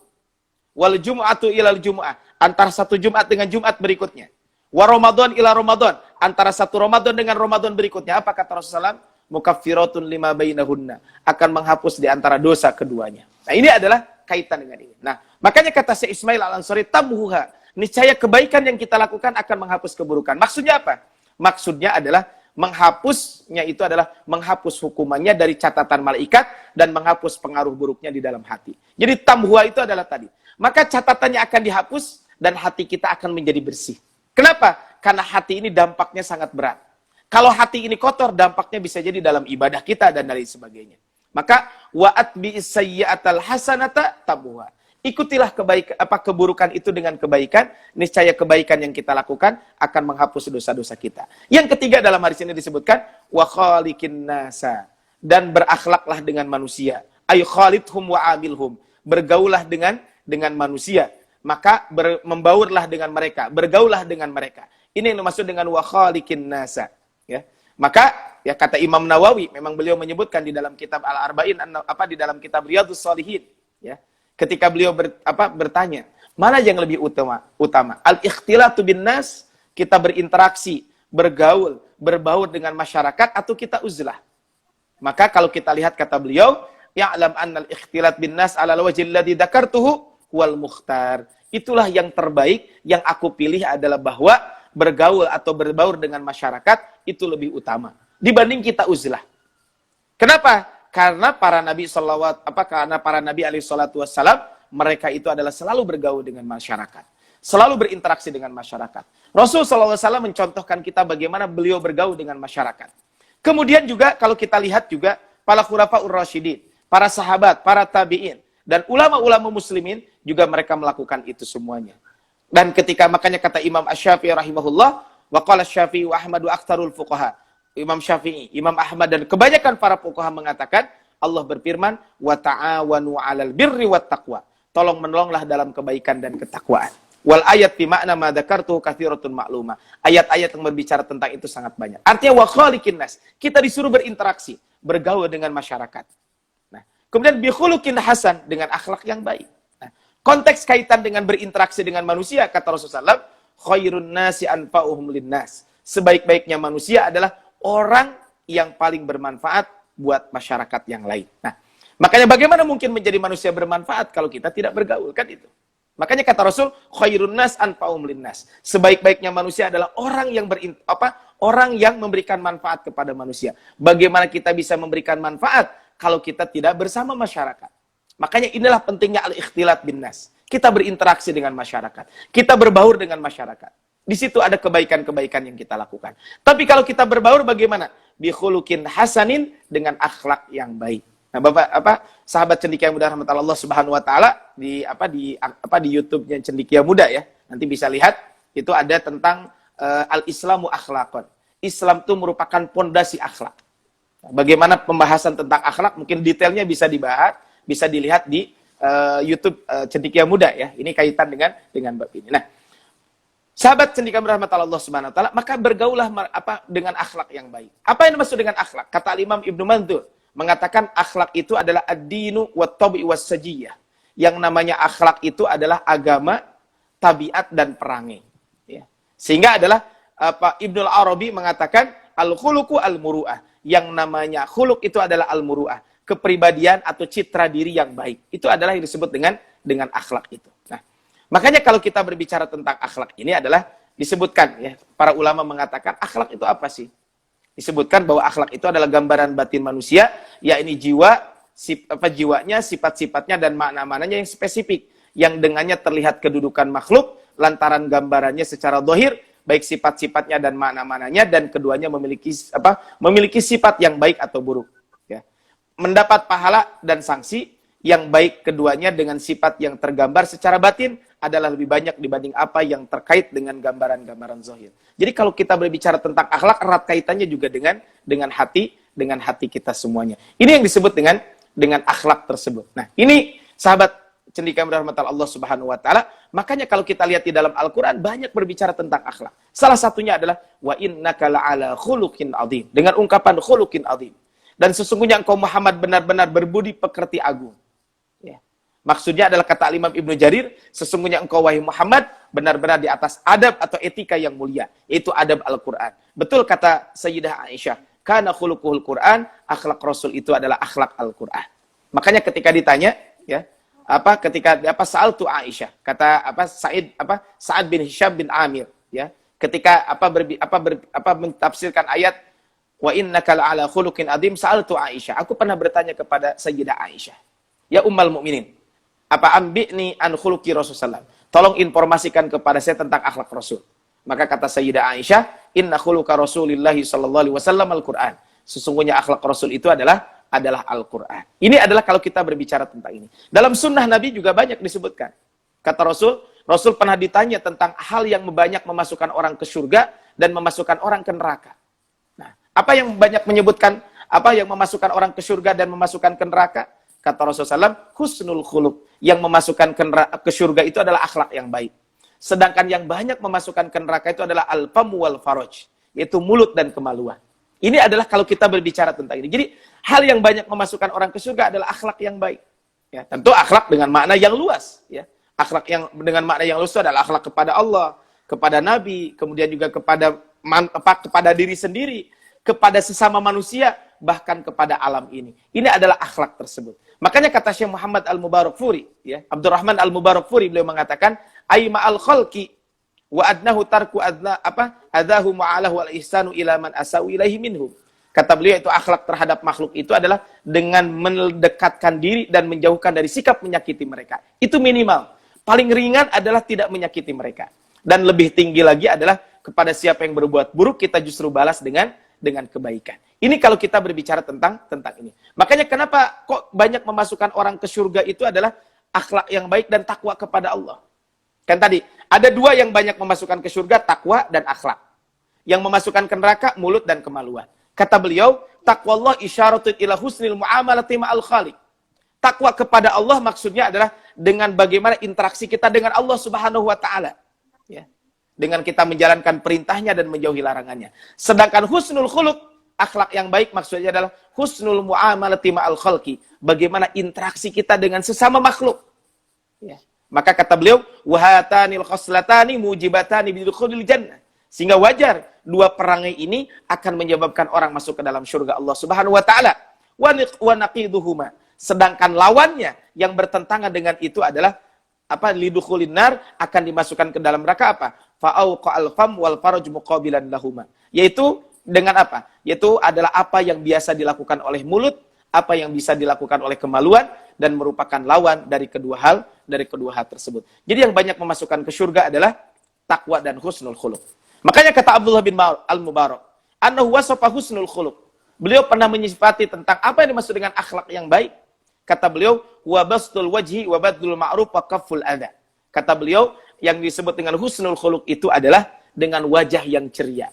wal jum'atu ilal jum'ah, antara satu Jumat dengan Jumat berikutnya. Wa Ramadan ila Ramadan, antara satu Ramadan dengan Ramadan berikutnya. Apa kata Rasulullah? Mukaffiratun lima bainahunna, akan menghapus di antara dosa keduanya. Nah, ini adalah kaitan dengan ini. Nah, makanya kata Syekh Ismail Al-Ansari, tamhuha, niscaya kebaikan yang kita lakukan akan menghapus keburukan. Maksudnya apa? Maksudnya adalah menghapusnya itu adalah menghapus hukumannya dari catatan malaikat dan menghapus pengaruh buruknya di dalam hati. Jadi tamhuha itu adalah tadi. Maka catatannya akan dihapus dan hati kita akan menjadi bersih. Kenapa? Karena hati ini dampaknya sangat berat. Kalau hati ini kotor, dampaknya bisa jadi dalam ibadah kita dan lain sebagainya. Maka wa'at bi'is sayyi'atal hasanata tabuha. Ikutilah keburukan itu dengan kebaikan, niscaya kebaikan yang kita lakukan akan menghapus dosa-dosa kita. Yang ketiga dalam hadis ini disebutkan wa khaliqin nasa, dan berakhlaklah dengan manusia. Ay khalidhum wa amilhum. Bergaulah dengan manusia. Maka membaurlah dengan mereka, bergaulah dengan mereka. Ini yang dimaksud dengan wa khaliqin nasa, ya. Maka ya kata Imam Nawawi, memang beliau menyebutkan di dalam kitab Al-Arba'in di dalam kitab Riyadhus Shalihin, ya. Ketika beliau bertanya, mana yang lebih utama? Al-ikhtilatu bin nas, kita berinteraksi, bergaul, berbaur dengan masyarakat, atau kita uzlah? Maka kalau kita lihat kata beliau, ya'lam annal ikhtilat bin nas ala wajhil ladzi dzakartuhu wal mukhtar. Itulah yang terbaik, yang aku pilih adalah bahwa bergaul atau berbaur dengan masyarakat itu lebih utama dibanding kita uzlah. Kenapa? Karena para nabi alaihi salatu wassalam, mereka itu adalah selalu bergaul dengan masyarakat, selalu berinteraksi dengan masyarakat. Rasul sallallahu alaihi wasallam mencontohkan kita bagaimana beliau bergaul dengan masyarakat. Kemudian juga kalau kita lihat juga para khulafaur rasyidin, para sahabat, para tabi'in, dan ulama-ulama muslimin juga mereka melakukan itu semuanya. Dan ketika makanya kata Imam Asy-Syafi'i rahimahullah, wa qala Asy-Syafi'i wa Ahmadu aktsarul fuqaha. Imam Syafi'i, Imam Ahmad dan kebanyakan para fuqaha mengatakan Allah berfirman wa ta'awanu 'alal birri wat taqwa. Tolong-menolonglah dalam kebaikan dan ketakwaan. Wal ayat fi ma'na ma dzakartu katsiratun ma'lumah. Ayat-ayat yang berbicara tentang itu sangat banyak. Artinya wa khaliqin nas, kita disuruh berinteraksi, bergaul dengan masyarakat. Kemudian bikhuluqin hasan, dengan akhlak yang baik. Nah, konteks kaitan dengan berinteraksi dengan manusia, kata Rasulullah SAW, khairun nasi anfa'uhum linnas. Sebaik-baiknya manusia adalah orang yang paling bermanfaat buat masyarakat yang lain. Nah, makanya bagaimana mungkin menjadi manusia bermanfaat kalau kita tidak bergaul, kan itu. Makanya kata Rasul, khairun nas anfa'uhum linnas. Sebaik-baiknya manusia adalah orang yang memberikan manfaat kepada manusia. Bagaimana kita bisa memberikan manfaat kalau kita tidak bersama masyarakat? Makanya inilah pentingnya al-ikhtilat bin nas. Kita berinteraksi dengan masyarakat. Kita berbaur dengan masyarakat. Di situ ada kebaikan-kebaikan yang kita lakukan. Tapi kalau kita berbaur bagaimana? Bi khuluqin hasanin, dengan akhlak yang baik. Nah, Bapak sahabat cendekia muda rahmat Allah Subhanahu wa taala di YouTube-nya Cendekia Muda ya. Nanti bisa lihat itu ada tentang al-Islamu akhlaqan. Islam itu merupakan pondasi akhlak. Bagaimana pembahasan tentang akhlak, mungkin detailnya bisa dibahas, bisa dilihat di YouTube Cendekia Muda ya. Ini kaitan dengan bab ini. Nah, sahabat cendekia rahmat Allah Subhanahu wa taala, maka bergaulah dengan akhlak yang baik. Apa yang dimaksud dengan akhlak? Kata Imam Ibnu Mandur mengatakan akhlak itu adalah ad-dinu wat-tabi was-sajiyah. Yang namanya akhlak itu adalah agama, tabiat dan perangai. Ya. Sehingga adalah Ibnul Arabi mengatakan al-khuluqu al-muru'ah. Yang namanya khuluq itu adalah al-muru'ah, kepribadian atau citra diri yang baik. Itu adalah yang disebut dengan akhlak itu. Nah, makanya kalau kita berbicara tentang akhlak ini adalah disebutkan ya, para ulama mengatakan akhlak itu apa sih? Disebutkan bahwa akhlak itu adalah gambaran batin manusia, yakni jiwanya, sifat-sifatnya dan makna-maknanya yang spesifik, yang dengannya terlihat kedudukan makhluk lantaran gambarannya secara zahir, baik sifat-sifatnya dan makna-maknanya, dan keduanya memiliki sifat yang baik atau buruk. Ya. Mendapat pahala dan sanksi yang baik keduanya dengan sifat yang tergambar secara batin adalah lebih banyak dibanding apa yang terkait dengan gambaran-gambaran zahir. Jadi kalau kita berbicara tentang akhlak, erat kaitannya juga dengan hati kita semuanya. Ini yang disebut dengan akhlak tersebut. Nah, ini sahabat cendekia rahmat Allah Subhanahu wa taala, makanya kalau kita lihat di dalam Al-Qur'an banyak berbicara tentang akhlak. Salah satunya adalah wa innaka la'ala khuluqin adzim, dengan ungkapan khuluqin adzim. Dan sesungguhnya engkau Muhammad benar-benar berbudi pekerti agung. Maksudnya adalah kata Imam Ibnu Jarir, sesungguhnya engkau wahai Muhammad benar-benar di atas adab atau etika yang mulia, yaitu adab Al-Quran. Betul kata Sayyidah Aisyah, kana khuluquhul Quran, akhlak Rasul itu adalah akhlak Al-Quran. Makanya ketika ditanya, ya, sa'altu Aisyah, kata Sa'ad bin Hisham bin Amir, ya, ketika mentafsirkan ayat wa innaka la'ala khuluqin adzim, sa'altu Aisyah, aku pernah bertanya kepada Sayyidah Aisyah, ya ummul mukminin, ambi'ni an khuluqi Rasulullah. Tolong informasikan kepada saya tentang akhlak Rasul. Maka kata Sayyidah Aisyah, inna khuluqa Rasulillahi sallallahu alaihi wasallam Al-Qur'an. Sesungguhnya akhlak Rasul itu adalah Al-Qur'an. Ini adalah kalau kita berbicara tentang ini. Dalam sunnah Nabi juga banyak disebutkan. Kata Rasul pernah ditanya tentang hal yang banyak memasukkan orang ke surga dan memasukkan orang ke neraka. Nah, apa yang banyak menyebutkan apa yang memasukkan orang ke surga dan memasukkan ke neraka? Kata Rasulullah SAW, husnul khuluq. Yang memasukkan ke surga itu adalah akhlak yang baik. Sedangkan yang banyak memasukkan ke neraka itu adalah al-famu wal faraj, yaitu mulut dan kemaluan. Ini adalah kalau kita berbicara tentang ini. Jadi, hal yang banyak memasukkan orang ke surga adalah akhlak yang baik. Ya, tentu akhlak dengan makna yang luas. Ya. Akhlak yang dengan makna yang luas itu adalah akhlak kepada Allah, kepada Nabi, kemudian juga kepada diri sendiri, kepada sesama manusia, bahkan kepada alam ini. Ini adalah akhlak tersebut. Makanya kata Syekh Muhammad Al-Mubarakfuri, ya, Abdurrahman Al-Mubarakfuri, beliau mengatakan, aima al-khalqi wa adnahu tarku adahu ma'alahu al-ihsanu ila man asau ilaihi minhum. Kata beliau itu akhlak terhadap makhluk itu adalah dengan mendekatkan diri dan menjauhkan dari sikap menyakiti mereka. Itu minimal. Paling ringan adalah tidak menyakiti mereka. Dan lebih tinggi lagi adalah kepada siapa yang berbuat buruk, kita justru balas dengan kebaikan. Ini kalau kita berbicara tentang ini. Makanya kenapa kok banyak memasukkan orang ke surga itu adalah akhlak yang baik dan takwa kepada Allah. Kan tadi, ada dua yang banyak memasukkan ke surga, takwa dan akhlak. Yang memasukkan ke neraka, mulut dan kemaluan. Kata beliau, taqwallah isyaratun ila husnil mu'amalati ma'al khaliq. Takwa kepada Allah maksudnya adalah dengan bagaimana interaksi kita dengan Allah Subhanahu wa taala. Ya. Dengan kita menjalankan perintahnya dan menjauhi larangannya. Sedangkan husnul khuluq, akhlak yang baik maksudnya adalah husnul mu'amalati ma'al khalqi. Bagaimana interaksi kita dengan sesama makhluk. Ya. Maka kata beliau, wahatanil khoslatani mujibatani bidukhulil jannah. Sehingga wajar dua perangai ini akan menyebabkan orang masuk ke dalam surga Allah Subhanahu wa taala. Wa naqiduhuma. Sedangkan lawannya yang bertentangan dengan itu adalah lidukhulin nar, akan dimasukkan ke dalam neraka apa? Fa'auqa'al fam wal faraj muqabilan lahuma. Yaitu dengan apa? Yaitu adalah apa yang biasa dilakukan oleh mulut, apa yang bisa dilakukan oleh kemaluan, dan merupakan lawan dari kedua hal tersebut. Jadi yang banyak memasukkan ke surga adalah takwa dan husnul khuluq. Makanya kata Abdullah bin Al-Mubarak, annahu wasafa husnul khuluq. Beliau pernah menyifati tentang apa yang dimaksud dengan akhlak yang baik. Kata beliau, wa bastul wajhi wa badlul ma'ruf wa kafful adha. Kata beliau, yang disebut dengan husnul khuluq itu adalah dengan wajah yang ceria.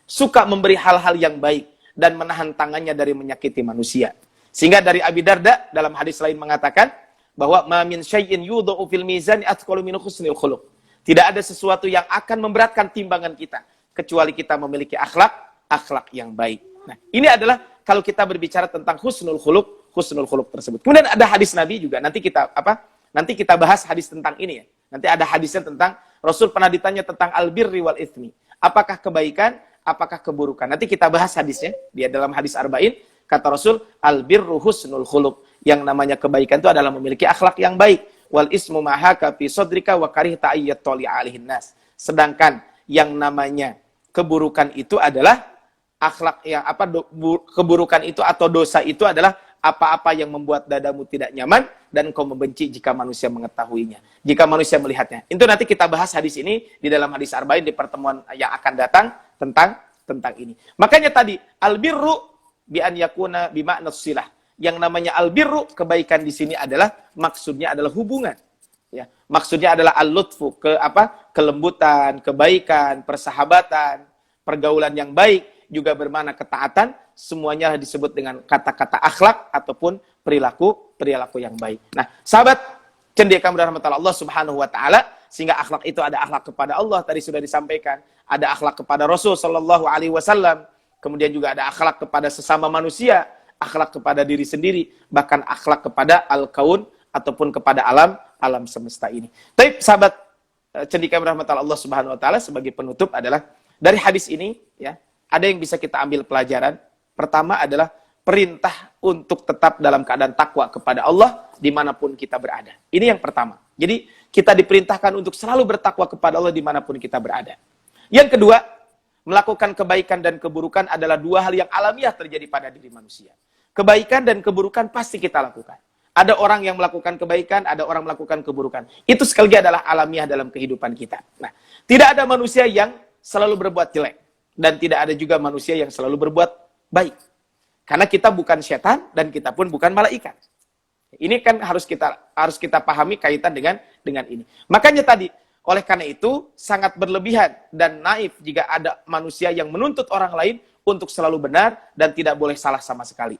Suka memberi hal-hal yang baik dan menahan tangannya dari menyakiti manusia. Sehingga dari Abi Darda dalam hadis lain mengatakan bahwa ma min syai'in yudha'u fil mizan athqalu min husnil khuluq. Tidak ada sesuatu yang akan memberatkan timbangan kita kecuali kita memiliki akhlak yang baik. Nah, ini adalah kalau kita berbicara tentang husnul khuluq tersebut. Kemudian ada hadis Nabi juga. Nanti kita bahas hadis tentang ini ya. Nanti ada hadisnya tentang Rasul pernah ditanya tentang albirri wal itsmi. Apakah kebaikan, apakah keburukan? Nanti kita bahas hadisnya. Dia dalam hadis Arba'in kata Rasul, albirru husnul khuluq. Yang namanya kebaikan itu adalah memiliki akhlak yang baik. Wal ismu mahaka fi sadrika wa karihta ayyat tali alihin nas. Sedangkan yang namanya keburukan itu adalah akhlak yang keburukan itu atau dosa itu adalah apa-apa yang membuat dadamu tidak nyaman dan engkau membenci jika manusia mengetahuinya, jika manusia melihatnya. Itu nanti kita bahas hadis ini di dalam hadis Arba'in di pertemuan yang akan datang tentang ini. Makanya tadi albirru bi an yakuna bi ma'na silah. Yang namanya albirru, kebaikan di sini adalah maksudnya adalah hubungan. Ya, maksudnya adalah al-lutfu, kelembutan, kebaikan, persahabatan, pergaulan yang baik, juga bermakna ketaatan, semuanya disebut dengan kata-kata akhlak ataupun perilaku yang baik. Nah, sahabat cendekiakan rahmatullah Allah Subhanahu wa taala, sehingga akhlak itu ada akhlak kepada Allah tadi sudah disampaikan, ada akhlak kepada Rasul sallallahu alaihi wasallam, kemudian juga ada akhlak kepada sesama manusia, akhlak kepada diri sendiri, bahkan akhlak kepada al-kaun ataupun kepada alam semesta ini. Tapi sahabat cendekiakan rahmatullah Allah Subhanahu wa taala, sebagai penutup adalah dari hadis ini ya, ada yang bisa kita ambil pelajaran. Pertama adalah perintah untuk tetap dalam keadaan takwa kepada Allah dimanapun kita berada. Ini yang pertama. Jadi kita diperintahkan untuk selalu bertakwa kepada Allah dimanapun kita berada. Yang kedua, melakukan kebaikan dan keburukan adalah dua hal yang alamiah terjadi pada diri manusia. Kebaikan dan keburukan pasti kita lakukan. Ada orang yang melakukan kebaikan, ada orang melakukan keburukan. Itu sekali lagi adalah alamiah dalam kehidupan kita. Nah, tidak ada manusia yang selalu berbuat jelek. Dan tidak ada juga manusia yang selalu berbuat baik. Karena kita bukan setan dan kita pun bukan malaikat. Ini kan harus kita pahami kaitan dengan ini. Makanya tadi, oleh karena itu sangat berlebihan dan naif jika ada manusia yang menuntut orang lain untuk selalu benar dan tidak boleh salah sama sekali.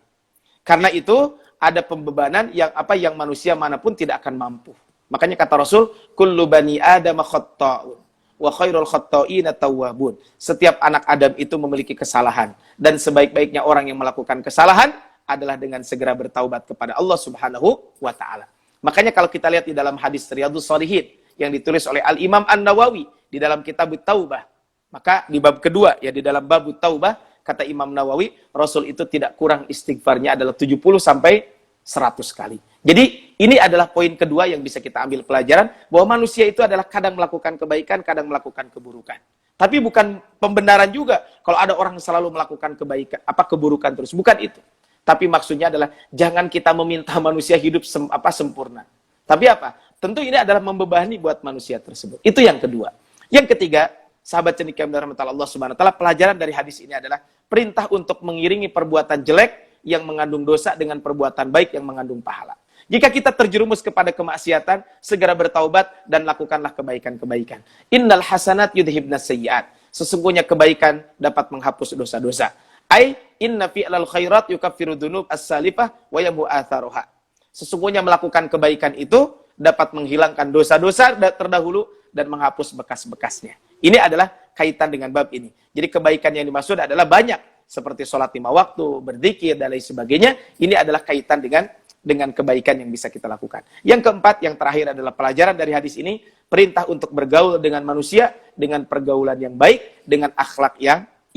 Karena itu ada pembebanan yang manusia manapun tidak akan mampu. Makanya kata Rasul, kullu bani Adam khatta'un wa khairul khatta'ina tawwabun. Setiap anak Adam itu memiliki kesalahan dan sebaik-baiknya orang yang melakukan kesalahan adalah dengan segera bertaubat kepada Allah Subhanahu wa taala. Makanya kalau kita lihat di dalam hadis Riyadhus Shalihin yang ditulis oleh Al-Imam An-Nawawi di dalam kitab Taubah, maka di bab kedua ya, di dalam bab Taubah kata Imam Nawawi, Rasul itu tidak kurang istighfarnya adalah 70 sampai 100 kali. Jadi ini adalah poin kedua yang bisa kita ambil pelajaran, bahwa manusia itu adalah kadang melakukan kebaikan, kadang melakukan keburukan. Tapi bukan pembenaran juga kalau ada orang selalu melakukan kebaikan, keburukan terus. Bukan itu. Tapi maksudnya adalah jangan kita meminta manusia hidup sempurna. Tapi tentu ini adalah membebani buat manusia tersebut. Itu yang kedua. Yang ketiga, sahabat cendekiakan rahmatullah Allah Subhanahu wa taala, pelajaran dari hadis ini adalah perintah untuk mengiringi perbuatan jelek yang mengandung dosa dengan perbuatan baik yang mengandung pahala. Jika kita terjerumus kepada kemaksiatan, segera bertaubat dan lakukanlah kebaikan-kebaikan. Innal hasanat yudhibnas sayyi'at. Sesungguhnya kebaikan dapat menghapus dosa-dosa. Ai inna fi'lal khairat yukaffiru dzunub as-salifah wa yamu atharuha. Sesungguhnya melakukan kebaikan itu dapat menghilangkan dosa-dosa terdahulu dan menghapus bekas-bekasnya. Ini adalah kaitan dengan bab ini. Jadi kebaikan yang dimaksud adalah banyak, seperti sholat 5 waktu, berzikir dan lain sebagainya. Ini adalah kaitan dengan kebaikan yang bisa kita lakukan. Yang keempat, yang terakhir adalah pelajaran dari hadis ini, perintah untuk bergaul dengan manusia dengan pergaulan yang baik, dengan akhlak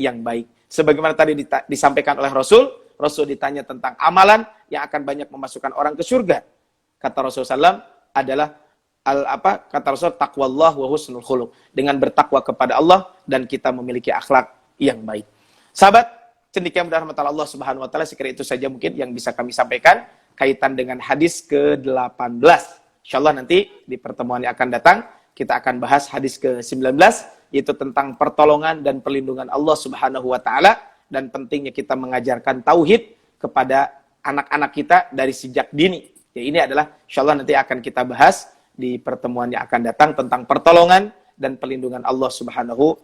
yang baik. Sebagaimana tadi disampaikan oleh Rasul ditanya tentang amalan yang akan banyak memasukkan orang ke surga. Kata Rasulullah SAW adalah kata Rasul, taqwallah wa husnul khuluq. Dengan bertakwa kepada Allah dan kita memiliki akhlak yang baik. Sahabat cendekiakan rahmatullah Allah Subhanahu wa taala, sekira itu saja mungkin yang bisa kami sampaikan. kaitan dengan hadis ke-18. Insyaallah nanti di pertemuan yang akan datang kita akan bahas hadis ke-19, yaitu tentang pertolongan dan perlindungan Allah Subhanahu wa taala dan pentingnya kita mengajarkan tauhid kepada anak-anak kita dari sejak dini. Ya, ini adalah insyaallah nanti akan kita bahas di pertemuan yang akan datang tentang pertolongan dan perlindungan Allah Subhanahu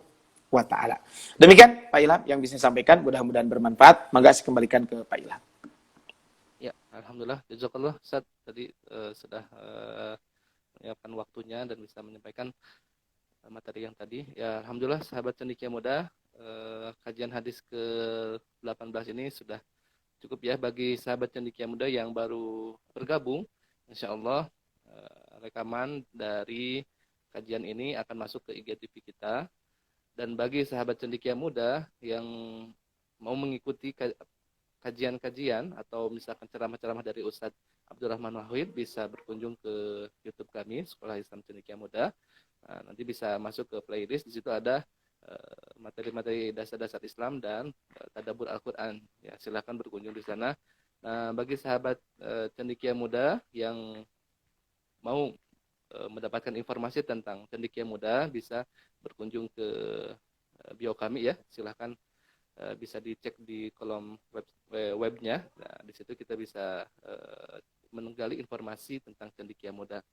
wa taala. Demikian Pak Ilham yang bisa saya sampaikan, mudah-mudahan bermanfaat. Mangga saya kembalikan ke Pak Ilham. Ya, alhamdulillah. Jazakallah Ustaz tadi sudah menyiapkan waktunya dan bisa menyampaikan materi yang tadi. Ya, alhamdulillah sahabat cendekia muda, kajian hadis ke-18 ini sudah cukup ya bagi sahabat cendekia muda yang baru bergabung. Insyaallah rekaman dari kajian ini akan masuk ke IGTV kita. Dan bagi sahabat cendekia muda yang mau mengikuti kajian-kajian atau misalkan ceramah-ceramah dari Ustadz Abdurrahman Wahid, bisa berkunjung ke YouTube kami, Sekolah Islam Cendekia Muda. Nah, nanti bisa masuk ke playlist, di situ ada materi-materi dasar-dasar Islam dan tadabbur Al-Quran. Ya, silahkan berkunjung di sana. Nah, bagi sahabat cendekia muda yang mau mendapatkan informasi tentang cendekia muda, bisa berkunjung ke bio kami ya. Silahkan bisa dicek di kolom webnya. Nah, di situ kita bisa menggali informasi tentang cendekia muda.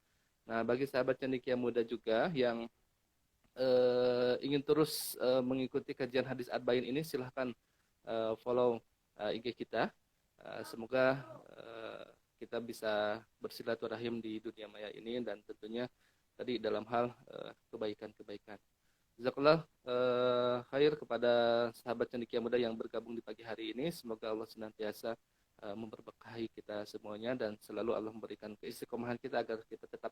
Nah, bagi sahabat cendekia muda juga yang ingin terus mengikuti kajian hadis Arba'in ini, silahkan follow IG kita. Semoga kita bisa bersilaturahim di dunia maya ini dan tentunya tadi dalam hal kebaikan-kebaikan. Jazakallah khair kepada sahabat cendekia muda yang bergabung di pagi hari ini. Semoga Allah senantiasa memberkahi kita semuanya dan selalu Allah memberikan keistiqomahan kita agar kita tetap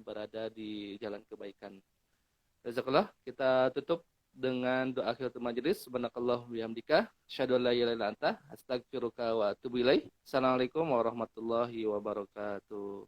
berada di jalan kebaikan. Jazakallah, kita tutup dengan doa akhiratul majelis. Subhanakallahu bihamdika, asyhadu an la ilaha illa anta, astaghfiruka wa atubu ilaik. Assalamualaikum warahmatullahi wabarakatuh.